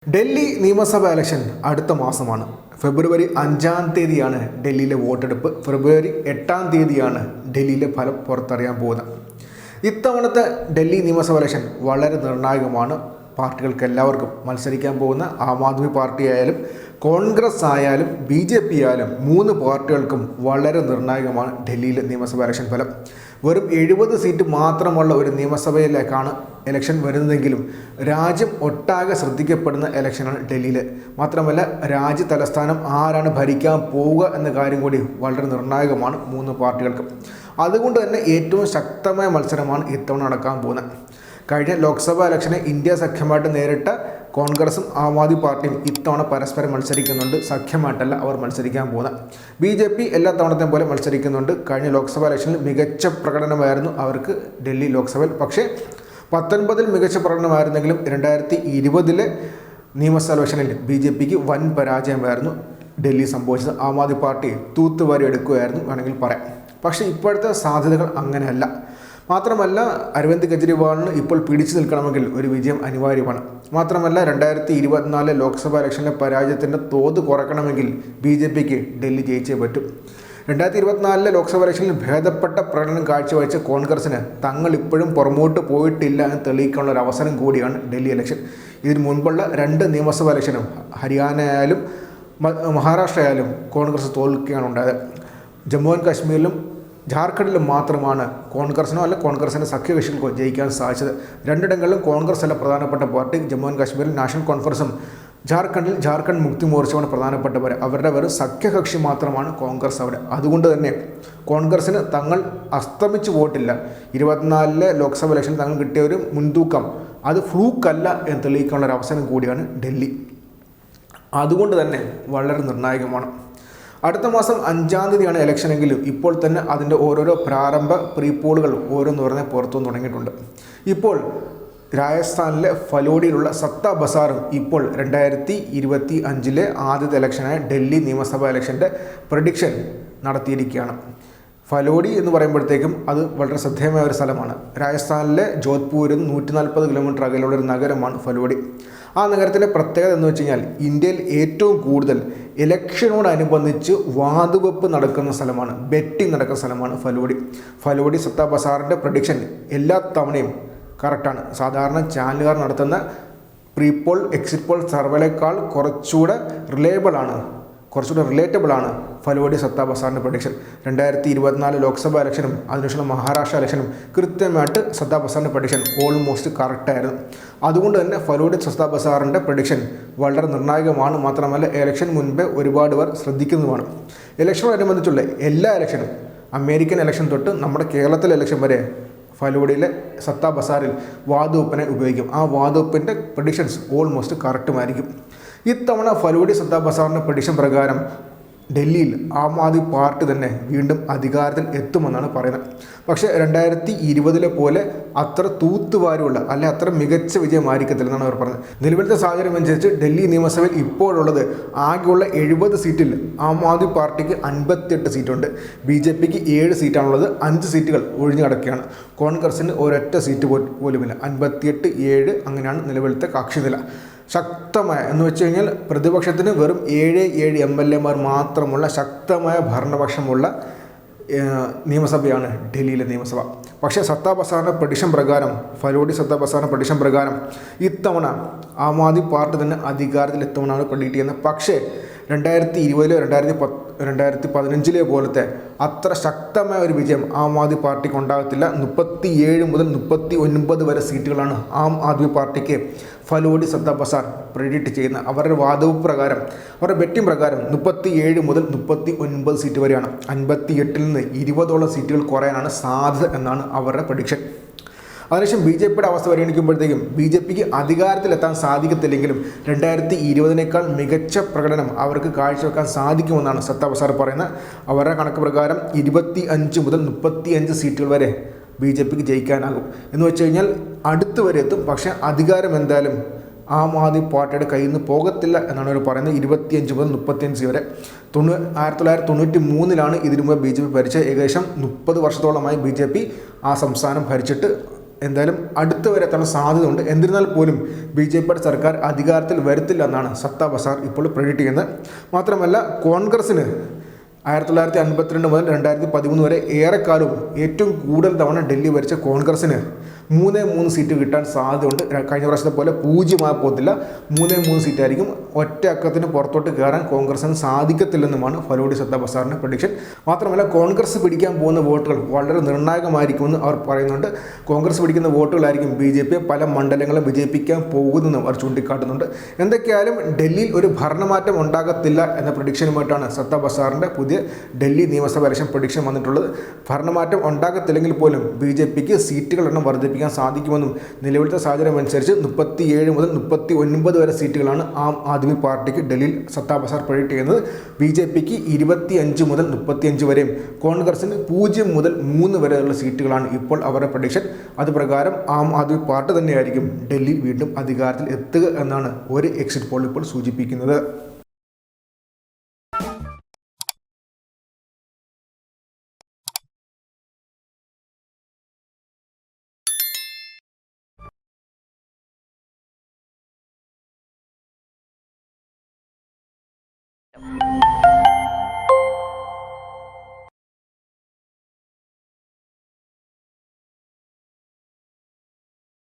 ഡൽഹി നിയമസഭാ ഇലക്ഷൻ അടുത്ത മാസമാണ്. ഫെബ്രുവരി 5-ാം തീയതിയാണ് ഡൽഹിയിലെ വോട്ടെടുപ്പ്. ഫെബ്രുവരി 8-ാം തീയതിയാണ് ഡൽഹിയിലെ ഫലം പുറത്തറിയാൻ പോകുന്നത്. ഇത്തവണത്തെ ഡൽഹി നിയമസഭാ ഇലക്ഷൻ വളരെ നിർണായകമാണ്. പാർട്ടികൾക്ക് എല്ലാവർക്കും മത്സരിക്കാൻ പോകുന്ന ആം ആദ്മി പാർട്ടി ആയാലും കോൺഗ്രസ് ആയാലും BJP ആയാലും മൂന്ന് പാർട്ടികൾക്കും വളരെ നിർണായകമാണ് ഡൽഹിയിലെ നിയമസഭാ ഇലക്ഷൻ ഫലം. വെറും 70 സീറ്റ് മാത്രമുള്ള ഒരു നിയമസഭയിലേക്കാണ് ഇലക്ഷൻ വരുന്നതെങ്കിലും രാജ്യം ഒട്ടാകെ ശ്രദ്ധിക്കപ്പെടുന്ന ഇലക്ഷനാണ് ഡൽഹിയിൽ. മാത്രമല്ല രാജ്യ തലസ്ഥാനം ആരാണ് ഭരിക്കാൻ പോവുക എന്ന കാര്യം കൂടി വളരെ നിർണായകമാണ് മൂന്ന് പാർട്ടികൾക്കും. അതുകൊണ്ട് തന്നെ ഏറ്റവും ശക്തമായ മത്സരമാണ് ഇത്തവണ നടക്കാൻ പോകുന്നത്. കഴിഞ്ഞ ലോക്സഭാ ഇലക്ഷനെ ഇന്ത്യ സഖ്യമായിട്ട് നേരിട്ട കോൺഗ്രസും ആം ആദ്മി പാർട്ടിയും ഇത്തവണ പരസ്പരം മത്സരിക്കുന്നുണ്ട്. സഖ്യമായിട്ടല്ല അവർ മത്സരിക്കാൻ പോകുന്നത്. BJP എല്ലാ തവണത്തെയും പോലെ മത്സരിക്കുന്നുണ്ട്. കഴിഞ്ഞ ലോക്സഭാ ഇലക്ഷനിൽ മികച്ച പ്രകടനമായിരുന്നു അവർക്ക് ഡൽഹി ലോക്സഭയിൽ. പക്ഷേ 19-ൽ മികച്ച പ്രകടനമായിരുന്നെങ്കിലും 2020-ലെ നിയമസഭാ ഇലക്ഷനിൽ BJPക്ക് വൻ പരാജയമായിരുന്നു ഡൽഹി സംഭവിച്ചത്. ആം ആദ്മി പാർട്ടി തൂത്തുവാരി എടുക്കുകയായിരുന്നു വേണമെങ്കിൽ പറയാം. പക്ഷേ ഇപ്പോഴത്തെ സാധ്യതകൾ അങ്ങനെയല്ല. മാത്രമല്ല അരവിന്ദ് കെജ്രിവാളിന് ഇപ്പോൾ പിടിച്ചു നിൽക്കണമെങ്കിൽ ഒരു വിജയം അനിവാര്യമാണ്. മാത്രമല്ല 2024 ലോക്സഭാ ഇലക്ഷനിലെ പരാജയത്തിൻ്റെ തോത് കുറയ്ക്കണമെങ്കിൽ BJPക്ക് ഡൽഹി ജയിച്ചേ പറ്റും. 2024 ലോക്സഭാ ഇലക്ഷനിൽ ഭേദപ്പെട്ട പ്രകടനം കാഴ്ചവെച്ച കോൺഗ്രസിന് തങ്ങൾ ഇപ്പോഴും പുറമോട്ട് പോയിട്ടില്ല എന്ന് തെളിയിക്കാനുള്ള ഒരു അവസരം കൂടിയാണ് ഡൽഹി ഇലക്ഷൻ. ഇതിനു മുൻപുള്ള 2 നിയമസഭാ ഇലക്ഷനും ഹരിയാന ആയാലും മഹാരാഷ്ട്ര ആയാലും കോൺഗ്രസ് തോൽക്കുകയാണ് ഉണ്ടായത്. ജമ്മു ആൻഡ് കാശ്മീരിലും ജാർഖണ്ഡിലും മാത്രമാണ് കോൺഗ്രസിനോ അല്ല കോൺഗ്രസിൻ്റെ സഖ്യകക്ഷികൾക്കോ ജയിക്കാൻ സാധിച്ചത്. രണ്ടിടങ്ങളിലും കോൺഗ്രസ് അല്ല പ്രധാനപ്പെട്ട പാർട്ടി. ജമ്മു ആൻഡ് കാശ്മീരിൽ നാഷണൽ കോൺഫറൻസും ജാർഖണ്ഡിൽ ജാർഖണ്ഡ് മുക്തി മോർച്ചയാണ് പ്രധാനപ്പെട്ടവർ. അവരുടെ വെറും സഖ്യകക്ഷി മാത്രമാണ് കോൺഗ്രസ് അവിടെ. അതുകൊണ്ട് തന്നെ കോൺഗ്രസിന് തങ്ങൾ അസ്തമിച്ച് പോയിട്ടില്ല. 24-ലെ ലോക്സഭ ഇലക്ഷനിൽ തങ്ങൾ കിട്ടിയ ഒരു മുൻതൂക്കം അത് ഫ്ലൂക്കല്ല എന്ന് തെളിയിക്കാനുള്ള ഒരു അവസരം കൂടിയാണ് ഡൽഹി. അതുകൊണ്ട് തന്നെ വളരെ നിർണായകമാണ്. അടുത്ത മാസം 5-ാം തീയതിയാണ് ഇലക്ഷനെങ്കിലും ഇപ്പോൾ തന്നെ അതിൻ്റെ ഓരോരോ പ്രാരംഭ പ്രീപോളുകൾ ഓരോന്ന് പുറത്തു തുടങ്ങിയിട്ടുണ്ട്. ഇപ്പോൾ രാജസ്ഥാനിലെ ഫലോഡിയിലുള്ള സത്ത ബസാറും ഇപ്പോൾ 2025-ലെ ആദ്യത്തെ ഇലക്ഷനായ ഡൽഹി നിയമസഭാ ഇലക്ഷൻ്റെ പ്രഡിക്ഷൻ നടത്തിയിരിക്കുകയാണ്. ഫലോഡി എന്ന് പറയുമ്പോഴത്തേക്കും അത് വളരെ ശ്രദ്ധേയമായ ഒരു സ്ഥലമാണ്. രാജസ്ഥാനിലെ ജോധ്പൂരിൽ 140 കിലോമീറ്റർ അകലെയുള്ള ഒരു നഗരമാണ് ഫലോഡി. ആ നഗരത്തിൻ്റെ പ്രത്യേകത എന്ന് വെച്ച് കഴിഞ്ഞാൽ ഇന്ത്യയിൽ ഏറ്റവും കൂടുതൽ ഇലക്ഷനോടനുബന്ധിച്ച് വാതുവെപ്പ് നടക്കുന്ന സ്ഥലമാണ്, ബെറ്റിംഗ് നടക്കുന്ന സ്ഥലമാണ് ഫലോഡി സത്ത ബസാറിൻ്റെ പ്രഡിക്ഷൻ എല്ലാ തവണയും കറക്റ്റാണ്. സാധാരണ ചാനലുകാർ നടത്തുന്ന പ്രീപോൾ എക്സിറ്റ് പോൾ സർവേകളേക്കാൾ കുറച്ചുകൂടെ റിലേറ്റബിൾ ആണ് ഫലോഡി സത്ത ബസാറിൻ്റെ പ്രഡിക്ഷൻ. 2024 ലോക്സഭാ ഇലക്ഷനും അതിനുശേഷം മഹാരാഷ്ട്ര ഇലക്ഷനും കൃത്യമായിട്ട് സത്ത ബസാറിൻ്റെ പ്രഡിക്ഷൻ ഓൾമോസ്റ്റ് കറക്റ്റായിരുന്നു. അതുകൊണ്ട് തന്നെ ഫലോഡി സത്ത ബസാറിൻ്റെ പ്രഡിക്ഷൻ വളരെ നിർണായകമാണ്. മാത്രമല്ല ഇലക്ഷൻ മുൻപേ ഒരുപാട് പേർ ശ്രദ്ധിക്കുന്നതുമാണ്. ഇലക്ഷനോടനുബന്ധിച്ചുള്ള എല്ലാ ഇലക്ഷനും അമേരിക്കൻ ഇലക്ഷൻ തൊട്ട് നമ്മുടെ കേരളത്തിലെ ഇലക്ഷൻ വരെ ഫലോഡിയിലെ സത്ത ബസാറിൽ വാതുവെപ്പിനെ ഉപയോഗിക്കും. ആ വാതുവെപ്പിൻ്റെ പ്രഡിക്ഷൻസ് ഓൾമോസ്റ്റ് കറക്റ്റുമായിരിക്കും. ഇത്തവണ ഫലോഡി സത്ത ബസാറിൻ്റെ പ്രഡിക്ഷൻ പ്രകാരം ഡൽഹിയിൽ ആം ആദ്മി പാർട്ടി തന്നെ വീണ്ടും അധികാരത്തിൽ എത്തുമെന്നാണ് പറയുന്നത്. പക്ഷേ 2020-ലെ പോലെ അത്ര തൂത്തുവാരിയുള്ള അല്ലെ അത്ര മികച്ച വിജയമായിരിക്കത്തില്ലെന്നാണ് അവർ പറഞ്ഞത്. നിലവിലത്തെ സാഹചര്യം അനുസരിച്ച് ഡൽഹി നിയമസഭയിൽ ഇപ്പോഴുള്ളത് ആകെയുള്ള 70 സീറ്റിൽ ആം ആദ്മി പാർട്ടിക്ക് 58 സീറ്റുണ്ട്. BJPക്ക് 7 സീറ്റാണുള്ളത്. 5 സീറ്റുകൾ ഒഴിഞ്ഞു കിടക്കുകയാണ്. കോൺഗ്രസിന് ഒരൊറ്റ സീറ്റ് പോലുമില്ല. 58, 7 അങ്ങനെയാണ് നിലവിലത്തെ കക്ഷിനില. ശക്തമായ എന്ന് വെച്ച് കഴിഞ്ഞാൽ പ്രതിപക്ഷത്തിന് വെറും 7 MLA-മാർ മാത്രമുള്ള ശക്തമായ ഭരണപക്ഷമുള്ള നിയമസഭയാണ് ഡൽഹിയിലെ നിയമസഭ. പക്ഷേ സത്ത ബസാറിൻ്റെ പ്രഡിക്ഷൻ പ്രകാരം ഫലോഡി സത്ത ബസാറിൻ്റെ പ്രഡിക്ഷൻ പ്രകാരം ഇത്തവണ ആം ആദ്മി പാർട്ടി തന്നെ അധികാരത്തിൽ എത്തുമെന്നാണ് പ്രഡിക്റ്റ് ചെയ്യുന്നത്. പക്ഷേ 2020-ലെ 2015-ലെ പോലത്തെ അത്ര ശക്തമായ ഒരു വിജയം ആം ആദ്മി പാർട്ടിക്ക് ഉണ്ടാകത്തില്ല. 37 മുതൽ 39 വരെ സീറ്റുകളാണ് ആം ആദ്മി പാർട്ടിക്ക് ഫലോഡി സത്ത ബസാർ പ്രെഡിക്റ്റ് ചെയ്യുന്ന അവരുടെ വാദവും പ്രകാരം അവരുടെ ബെറ്റിംഗ് പ്രകാരം 37 മുതൽ 39 സീറ്റ് വരെയാണ്. 58-ൽ നിന്ന് 20ഓളം സീറ്റുകൾ കുറയാനാണ് സാധ്യത എന്നാണ് അവരുടെ പ്രഡിക്ഷൻ. അതിനുശേഷം BJPയുടെ അവസ്ഥ പരിഗണിക്കുമ്പോഴത്തേക്കും BJPക്ക് അധികാരത്തിലെത്താൻ സാധിക്കത്തില്ലെങ്കിലും 2020-നേക്കാൾ മികച്ച പ്രകടനം അവർക്ക് കാഴ്ചവെക്കാൻ സാധിക്കുമെന്നാണ് സത്ത ബസാർ പറയുന്നത്. അവരുടെ കണക്ക് പ്രകാരം 25 മുതൽ 35 സീറ്റുകൾ വരെ BJPക്ക് ജയിക്കാനാകും. എന്ന് വെച്ച് കഴിഞ്ഞാൽ അടുത്ത് വരെ എത്തും. പക്ഷേ അധികാരം എന്തായാലും ആം ആദ്മി പാർട്ടിയുടെ കയ്യിൽ നിന്ന് പോകത്തില്ല എന്നാണ് അവർ പറയുന്നത്. 25 മുതൽ 35 വരെ. 1993-ലാണ് ഇതിനു മുമ്പ് BJP ഭരിച്ചത്. ഏകദേശം 30 വർഷത്തോളമായി BJP ആ സംസ്ഥാനം ഭരിച്ചിട്ട് എന്തായാലും അടുത്ത് വരെ എത്താൻ സാധ്യതയുണ്ട്. എന്നിരുന്നാൽ പോലും BJP സർക്കാർ അധികാരത്തിൽ വരുത്തില്ല എന്നാണ് സത്താ ബസാർ ഇപ്പോൾ പ്രെഡിക്റ്റ് ചെയ്യുന്നത്. മാത്രമല്ല കോൺഗ്രസ്സിന് 1952 മുതൽ 2013 വരെ ഏറെക്കാലവും ഏറ്റവും കൂടുതൽ തവണ ഡൽഹി ഭരിച്ച കോൺഗ്രസ്സിന് 3 സീറ്റ് കിട്ടാൻ സാധ്യതയുണ്ട്. കഴിഞ്ഞ പ്രാവശ്യത്തെ പോലെ 0 പോകത്തില്ല, 3 സീറ്റായിരിക്കും. ഒറ്റ അക്കത്തിന് പുറത്തോട്ട് കയറാൻ കോൺഗ്രസ്സിന് സാധിക്കത്തില്ലെന്നുമാണ് ഫലോഡി സത്താ ബസാറിൻ്റെ പ്രഡിക്ഷൻ. മാത്രമല്ല കോൺഗ്രസ് പിടിക്കാൻ പോകുന്ന വോട്ടുകൾ വളരെ നിർണായകമായിരിക്കുമെന്ന് അവർ പറയുന്നുണ്ട്. കോൺഗ്രസ് പിടിക്കുന്ന വോട്ടുകളായിരിക്കും BJP പല മണ്ഡലങ്ങളും വിജയിപ്പിക്കാൻ പോകുന്നതെന്നും അവർ ചൂണ്ടിക്കാട്ടുന്നുണ്ട്. എന്തൊക്കെയായാലും ഡൽഹിയിൽ ഒരു ഭരണമാറ്റം ഉണ്ടാകത്തില്ല എന്ന പ്രഡിക്ഷനുമായിട്ടാണ് സത്താ ബസാറിൻ്റെ പുതിയ ഡൽഹി നിയമസഭ ഇലക്ഷൻ പ്രഡിക്ഷൻ വന്നിട്ടുള്ളത്. ഭരണമാറ്റം ഉണ്ടാകത്തില്ലെങ്കിൽ പോലും BJPക്ക് സീറ്റുകൾ എണ്ണം വർദ്ധിപ്പിക്കാൻ സാധിക്കുമെന്നും നിലവിലത്തെ സാഹചര്യം അനുസരിച്ച് 37 മുതൽ 39 വരെ സീറ്റുകളാണ് ആം ആദ്മി പാർട്ടിക്ക് ഡൽഹിയിൽ സത്താ ബസാർ പ്രഡിക്റ്റ് ചെയ്യുന്നത്. BJPക്ക് 25 മുതൽ 35 വരെയും കോൺഗ്രസിന് 0 മുതൽ 3 വരെയുള്ള സീറ്റുകളാണ് ഇപ്പോൾ അവരുടെ പ്രഡിക്ഷൻ. അതുപ്രകാരം ആം ആദ്മി പാർട്ടി തന്നെയായിരിക്കും ഡൽഹിയിൽ വീണ്ടും അധികാരത്തിൽ എത്തുക എന്നാണ് ഒരു എക്സിറ്റ് പോൾ ഇപ്പോൾ സൂചിപ്പിക്കുന്നത്.